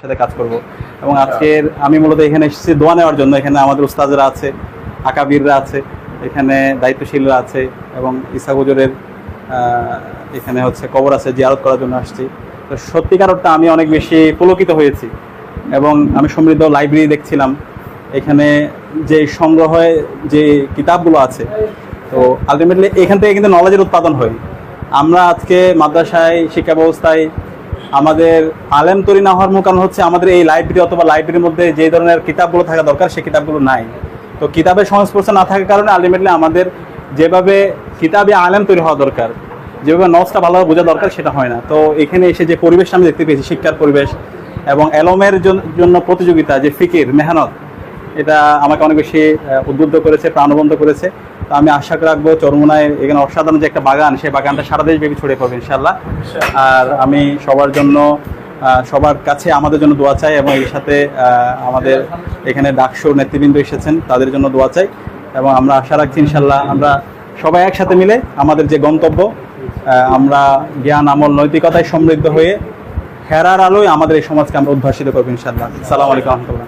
সাথে কাজ করব। এবং আজকের আমি মূলত এখানে এসেছি দোয়া নেওয়ার জন্য। এখানে আমাদের উস্তাদরা আছে, আকাবিররা আছে, এখানে দায়িত্বশীলরা আছে এবং ইসা হুজুরের এখানে হচ্ছে কবর আছে, জিয়ারত করার জন্য আসছি। তো সত্যিকার অর্থে আমি অনেক বেশি পুলকিত হয়েছি এবং আমি সমৃদ্ধ লাইব্রেরি দেখছিলাম। এখানে যে সংগ্রহে যে কিতাবগুলো আছে, তো আলটিমেটলি এখান থেকে কিন্তু নলেজের উৎপাদন হয়। আমরা আজকে মাদ্রাসায় শিক্ষা ব্যবস্থায় আমাদের আলেম তৈরি না হওয়ার মূল কারণ হচ্ছে আমাদের এই লাইব্রেরি অথবা লাইব্রেরির মধ্যে যে ধরনের কিতাবগুলো থাকা দরকার সেই কিতাবগুলো নাই। তো কিতাবের সংস্পর্শ না থাকার কারণে আলটিমেটলি আমাদের যেভাবে কিতাবে আলেম তৈরি হওয়া দরকার, যেভাবে নসটা ভালোভাবে বোঝা দরকার, সেটা হয় না। তো এখানে এসে যে পরিবেশটা আমি দেখতে পেয়েছি, শিক্ষার পরিবেশ এবং এলমের জন্য প্রতিযোগিতা, যে ফিকির মেহনত, এটা আমাকে অনেক বেশি উদ্বুদ্ধ করেছে, প্রাণবন্ত করেছে। তো আমি আশা রাখবো চরমোনায় এখানে অসাধারণ যে একটা বাগান, সেই বাগানটা সারা দেশব্যাপী ছড়িয়ে পড়বে ইনশাআল্লাহ। আর আমি সবার জন্য, সবার কাছে আমাদের জন্য দোয়া চাই এবং এর সাথে আমাদের এখানে ডাকসুর নেতৃবৃন্দ এসেছেন, তাদের জন্য দোয়া চাই। এবং আমরা আশা রাখছি ইনশাআল্লাহ আমরা সবাই একসাথে মিলে আমাদের যে গন্তব্য, আমরা জ্ঞান, আমল, নৈতিকতায় সমৃদ্ধ হয়ে হেরার আলোয় আমাদের এই সমাজকে আমরা উদ্ভাসিত করবো ইনশাআল্লাহ। আসসালামু আলাইকুম ওয়া রাহমাতুল্লাহ।